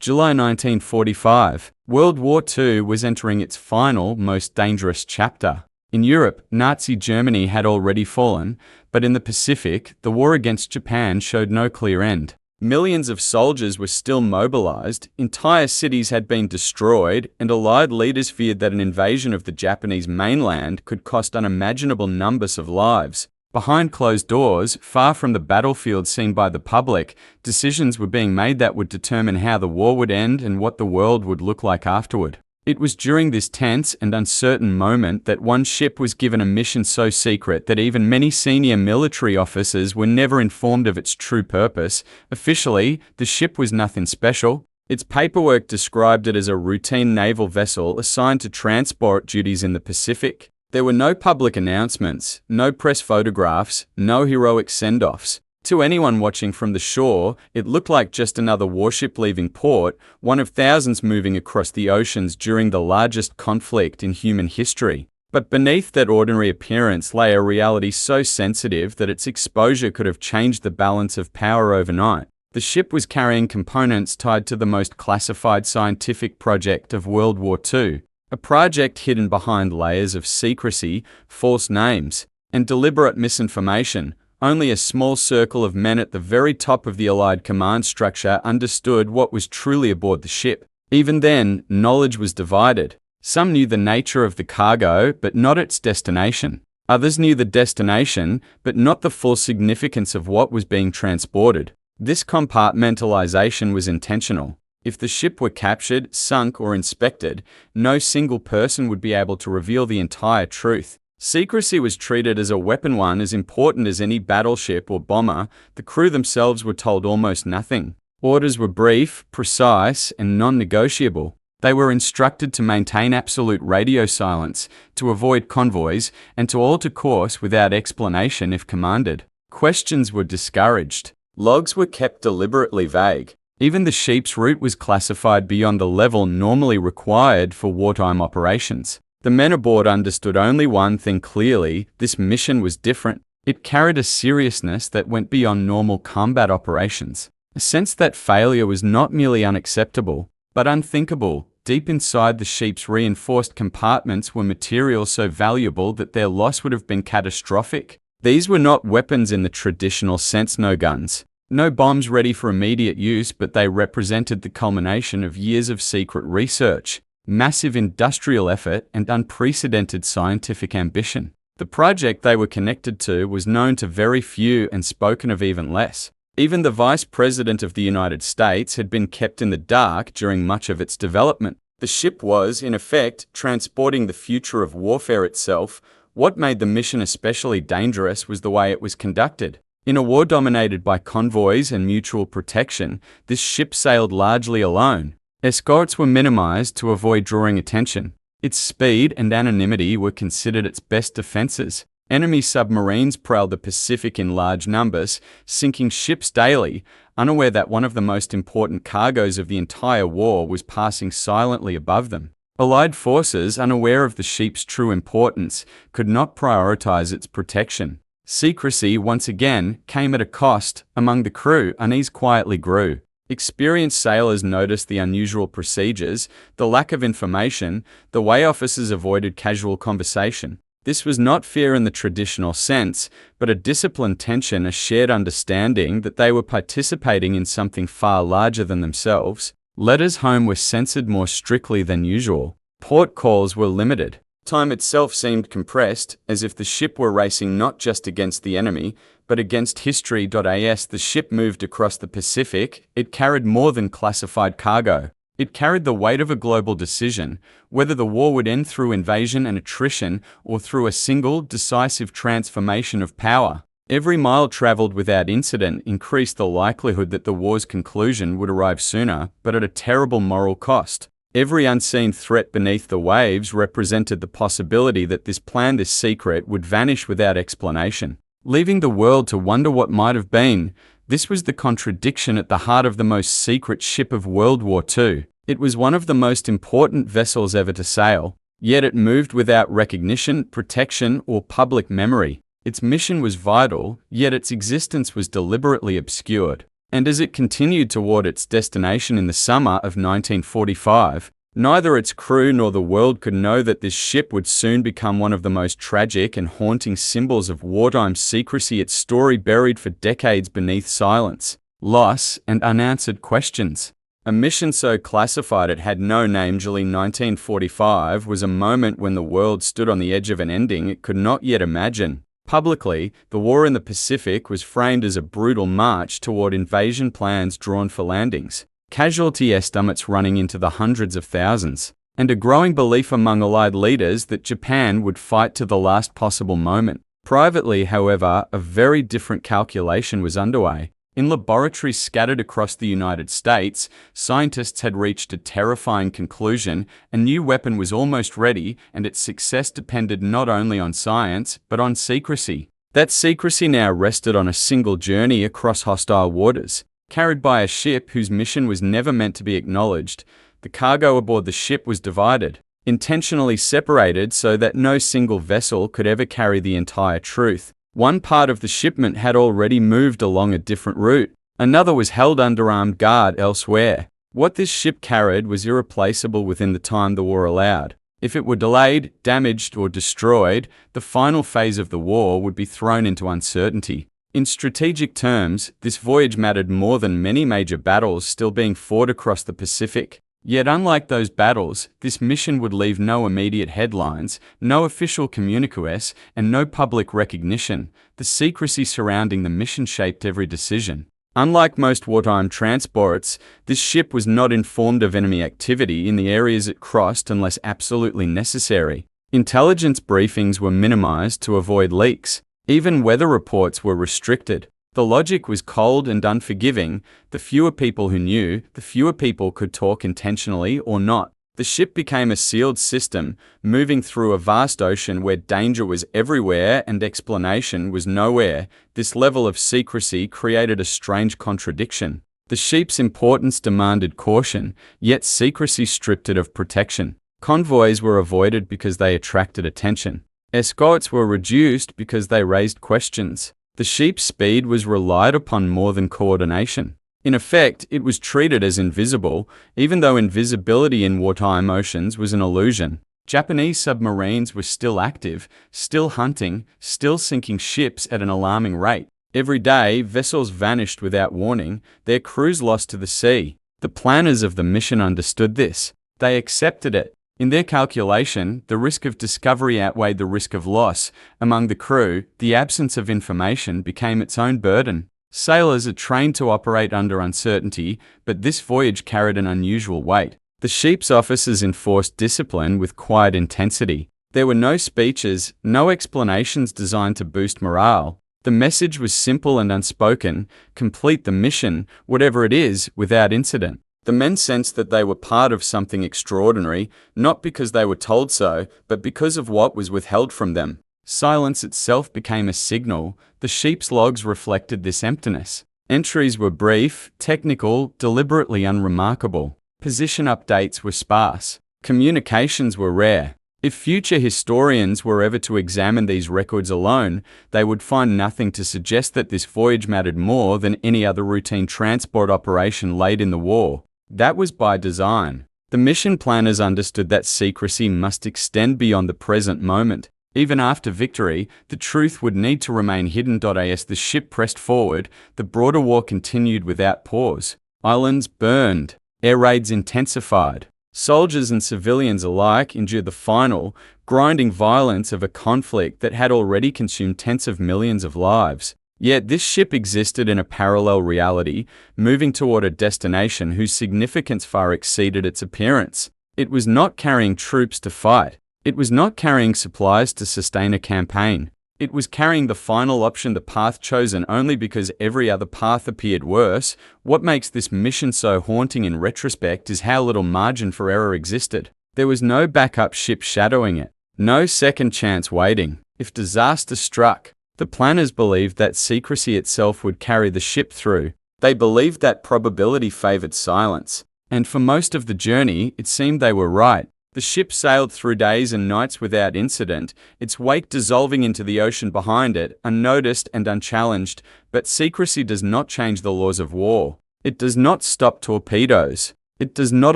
July 1945. World War II was entering its final, most dangerous chapter. In Europe, Nazi Germany had already fallen, but in the Pacific, the war against Japan showed no clear end. Millions of soldiers were still mobilized, entire cities had been destroyed, and Allied leaders feared that an invasion of the Japanese mainland could cost unimaginable numbers of lives. Behind closed doors, far from the battlefield seen by the public, decisions were being made that would determine how the war would end and what the world would look like afterward. It was during this tense and uncertain moment that one ship was given a mission so secret that even many senior military officers were never informed of its true purpose. Officially, the ship was nothing special. Its paperwork described it as a routine naval vessel assigned to transport duties in the Pacific. There were no public announcements, no press photographs, no heroic send-offs. To anyone watching from the shore, it looked like just another warship leaving port, one of thousands moving across the oceans during the largest conflict in human history. But beneath that ordinary appearance lay a reality so sensitive that its exposure could have changed the balance of power overnight. The ship was carrying components tied to the most classified scientific project of World War II, a project hidden behind layers of secrecy, false names, and deliberate misinformation. Only a small circle of men at the very top of the Allied command structure understood what was truly aboard the ship. Even then, knowledge was divided. Some knew the nature of the cargo, but not its destination. Others knew the destination, but not the full significance of what was being transported. This compartmentalization was intentional. If the ship were captured, sunk, or inspected, no single person would be able to reveal the entire truth. Secrecy was treated as a weapon, one as important as any battleship or bomber. The crew themselves were told almost nothing. Orders were brief, precise, and non-negotiable. They were instructed to maintain absolute radio silence, to avoid convoys, and to alter course without explanation if commanded. Questions were discouraged. Logs were kept deliberately vague. Even the ship's route was classified beyond the level normally required for wartime operations. The men aboard understood only one thing clearly: this mission was different. It carried a seriousness that went beyond normal combat operations. A sense that failure was not merely unacceptable, but unthinkable. Deep inside the ship's reinforced compartments were materials so valuable that their loss would have been catastrophic. These were not weapons in the traditional sense, no guns, no bombs ready for immediate use, but they represented the culmination of years of secret research, massive industrial effort, and unprecedented scientific ambition. The project they were connected to was known to very few and spoken of even less. Even the Vice President of the United States had been kept in the dark during much of its development. The ship was, in effect, transporting the future of warfare itself. What made the mission especially dangerous was the way it was conducted. In a war dominated by convoys and mutual protection, this ship sailed largely alone. Escorts were minimized to avoid drawing attention. Its speed and anonymity were considered its best defenses. Enemy submarines prowled the Pacific in large numbers, sinking ships daily, unaware that one of the most important cargoes of the entire war was passing silently above them. Allied forces, unaware of the ship's true importance, could not prioritize its protection. Secrecy, once again, came at a cost. Among the crew, unease quietly grew. Experienced sailors noticed the unusual procedures, the lack of information, the way officers avoided casual conversation. This was not fear in the traditional sense, but a disciplined tension, a shared understanding that they were participating in something far larger than themselves. Letters home were censored more strictly than usual. Port calls were limited. Time itself seemed compressed, as if the ship were racing not just against the enemy, but against history. As the ship moved across the Pacific, it carried more than classified cargo. It carried the weight of a global decision, whether the war would end through invasion and attrition or through a single, decisive transformation of power. Every mile traveled without incident increased the likelihood that the war's conclusion would arrive sooner, but at a terrible moral cost. Every unseen threat beneath the waves represented the possibility that this plan, this secret, would vanish without explanation, leaving the world to wonder what might have been. This was the contradiction at the heart of the most secret ship of World War II. It was one of the most important vessels ever to sail, yet it moved without recognition, protection, or public memory. Its mission was vital, yet its existence was deliberately obscured. And as it continued toward its destination in the summer of 1945, neither its crew nor the world could know that this ship would soon become one of the most tragic and haunting symbols of wartime secrecy, its story buried for decades beneath silence, loss, and unanswered questions. A mission so classified it had no name. July 1945 was a moment when the world stood on the edge of an ending it could not yet imagine. Publicly, the war in the Pacific was framed as a brutal march toward invasion, plans drawn for landings, casualty estimates running into the hundreds of thousands, and a growing belief among Allied leaders that Japan would fight to the last possible moment. Privately, however, a very different calculation was underway. In laboratories scattered across the United States, scientists had reached a terrifying conclusion: a new weapon was almost ready, and its success depended not only on science, but on secrecy. That secrecy now rested on a single journey across hostile waters, carried by a ship whose mission was never meant to be acknowledged. The cargo aboard the ship was divided, intentionally separated so that no single vessel could ever carry the entire truth. One part of the shipment had already moved along a different route. Another was held under armed guard elsewhere. What this ship carried was irreplaceable within the time the war allowed. If it were delayed, damaged, or destroyed, the final phase of the war would be thrown into uncertainty. In strategic terms, this voyage mattered more than many major battles still being fought across the Pacific. Yet unlike those battles, this mission would leave no immediate headlines, no official communiques, and no public recognition. The secrecy surrounding the mission shaped every decision. Unlike most wartime transports, this ship was not informed of enemy activity in the areas it crossed unless absolutely necessary. Intelligence briefings were minimized to avoid leaks. Even weather reports were restricted. The logic was cold and unforgiving. The fewer people who knew, the fewer people could talk intentionally or not. The ship became a sealed system, moving through a vast ocean where danger was everywhere and explanation was nowhere. This level of secrecy created a strange contradiction. The ship's importance demanded caution, yet secrecy stripped it of protection. Convoys were avoided because they attracted attention. Escorts were reduced because they raised questions. The ship's speed was relied upon more than coordination. In effect, it was treated as invisible, even though invisibility in wartime oceans was an illusion. Japanese submarines were still active, still hunting, still sinking ships at an alarming rate. Every day, vessels vanished without warning, their crews lost to the sea. The planners of the mission understood this. They accepted it. In their calculation, the risk of discovery outweighed the risk of loss. Among the crew, the absence of information became its own burden. Sailors are trained to operate under uncertainty, but this voyage carried an unusual weight. The ship's officers enforced discipline with quiet intensity. There were no speeches, no explanations designed to boost morale. The message was simple and unspoken: complete the mission, whatever it is, without incident. The men sensed that they were part of something extraordinary, not because they were told so, but because of what was withheld from them. Silence itself became a signal. The ship's logs reflected this emptiness. Entries were brief, technical, deliberately unremarkable. Position updates were sparse. Communications were rare. If future historians were ever to examine these records alone, they would find nothing to suggest that this voyage mattered more than any other routine transport operation late in the war. That was by design. The mission planners understood that secrecy must extend beyond the present moment. Even after victory, the truth would need to remain hidden. As the ship pressed forward, the broader war continued without pause. Islands burned. Air raids intensified. Soldiers and civilians alike endured the final, grinding violence of a conflict that had already consumed tens of millions of lives. Yet this ship existed in a parallel reality, moving toward a destination whose significance far exceeded its appearance. It was not carrying troops to fight. It was not carrying supplies to sustain a campaign. It was carrying the final option, the path chosen only because every other path appeared worse. What makes this mission so haunting in retrospect is how little margin for error existed. There was no backup ship shadowing it, no second chance waiting. If disaster struck, the planners believed that secrecy itself would carry the ship through. They believed that probability favored silence. And for most of the journey, it seemed they were right. The ship sailed through days and nights without incident, its wake dissolving into the ocean behind it, unnoticed and unchallenged, but secrecy does not change the laws of war. It does not stop torpedoes. It does not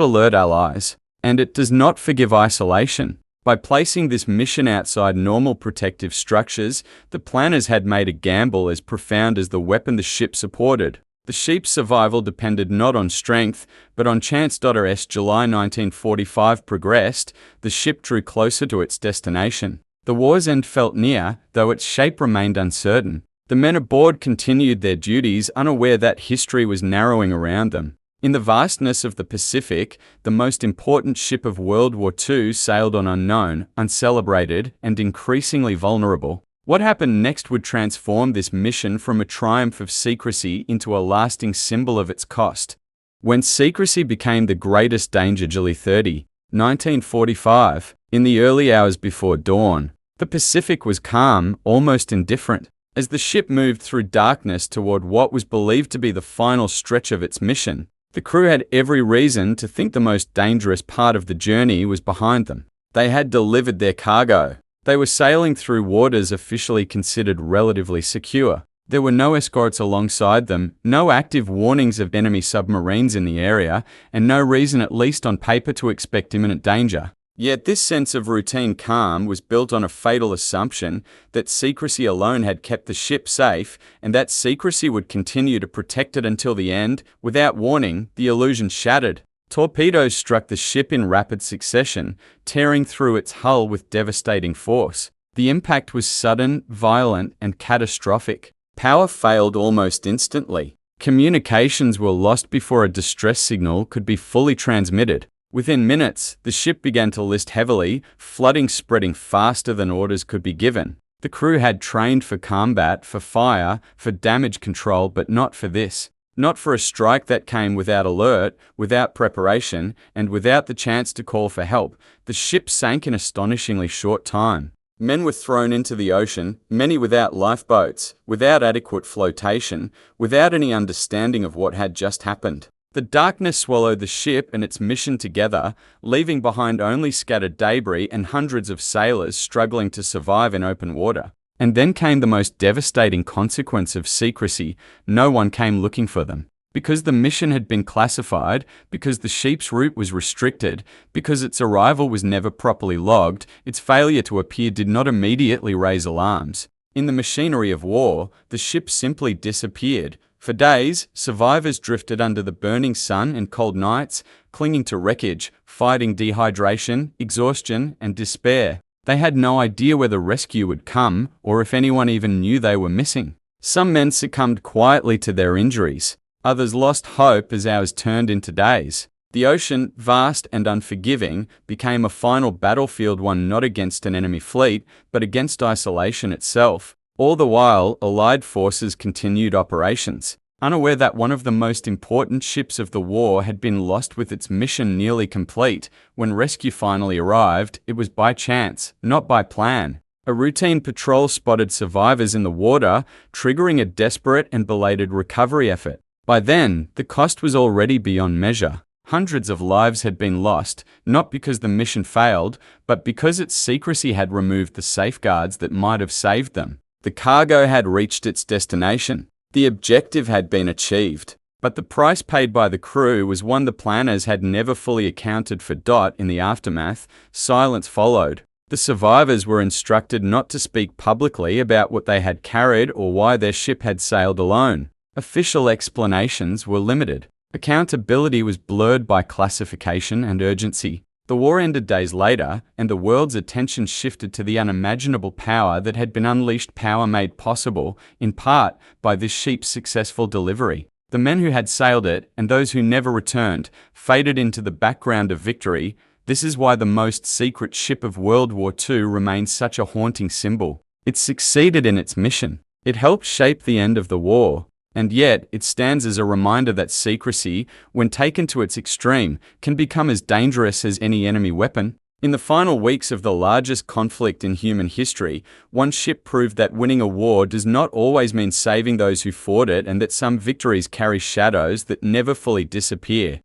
alert allies. And it does not forgive isolation. By placing this mission outside normal protective structures, the planners had made a gamble as profound as the weapon the ship supported. The ship's survival depended not on strength, but on chance. As July 1945 progressed, the ship drew closer to its destination. The war's end felt near, though its shape remained uncertain. The men aboard continued their duties, unaware that history was narrowing around them. In the vastness of the Pacific, the most important ship of World War II sailed on unknown, uncelebrated, and increasingly vulnerable. What happened next would transform this mission from a triumph of secrecy into a lasting symbol of its cost. When secrecy became the greatest danger, July 30, 1945, in the early hours before dawn, the Pacific was calm, almost indifferent. As the ship moved through darkness toward what was believed to be the final stretch of its mission, the crew had every reason to think the most dangerous part of the journey was behind them. They had delivered their cargo. They were sailing through waters officially considered relatively secure. There were no escorts alongside them, no active warnings of enemy submarines in the area, and no reason, at least on paper, to expect imminent danger. Yet this sense of routine calm was built on a fatal assumption that secrecy alone had kept the ship safe, and that secrecy would continue to protect it until the end. Without warning, the illusion shattered. Torpedoes struck the ship in rapid succession, tearing through its hull with devastating force. The impact was sudden, violent, and catastrophic. Power failed almost instantly. Communications were lost before a distress signal could be fully transmitted. Within minutes, the ship began to list heavily, flooding spreading faster than orders could be given. The crew had trained for combat, for fire, for damage control, but not for this. Not for a strike that came without alert, without preparation, and without the chance to call for help. The ship sank in astonishingly short time. Men were thrown into the ocean, many without lifeboats, without adequate flotation, without any understanding of what had just happened. The darkness swallowed the ship and its mission together, leaving behind only scattered debris and hundreds of sailors struggling to survive in open water. And then came the most devastating consequence of secrecy. No one came looking for them. Because the mission had been classified, because the ship's route was restricted, because its arrival was never properly logged, its failure to appear did not immediately raise alarms. In the machinery of war, the ship simply disappeared. For days, survivors drifted under the burning sun and cold nights, clinging to wreckage, fighting dehydration, exhaustion, and despair. They had no idea whether rescue would come, or if anyone even knew they were missing. Some men succumbed quietly to their injuries. Others lost hope as hours turned into days. The ocean, vast and unforgiving, became a final battlefield won not against an enemy fleet, but against isolation itself. All the while, Allied forces continued operations. Unaware that one of the most important ships of the war had been lost with its mission nearly complete, when rescue finally arrived, it was by chance, not by plan. A routine patrol spotted survivors in the water, triggering a desperate and belated recovery effort. By then, the cost was already beyond measure. Hundreds of lives had been lost, not because the mission failed, but because its secrecy had removed the safeguards that might have saved them. The cargo had reached its destination. The objective had been achieved, but the price paid by the crew was one the planners had never fully accounted for. In the aftermath, silence followed. The survivors were instructed not to speak publicly about what they had carried or why their ship had sailed alone. Official explanations were limited. Accountability was blurred by classification and urgency. The war ended days later, and the world's attention shifted to the unimaginable power that had been unleashed, power made possible, in part, by this ship's successful delivery. The men who had sailed it, and those who never returned, faded into the background of victory. This is why the most secret ship of World War II remains such a haunting symbol. It succeeded in its mission. It helped shape the end of the war. And yet, it stands as a reminder that secrecy, when taken to its extreme, can become as dangerous as any enemy weapon. In the final weeks of the largest conflict in human history, one ship proved that winning a war does not always mean saving those who fought it, and that some victories carry shadows that never fully disappear.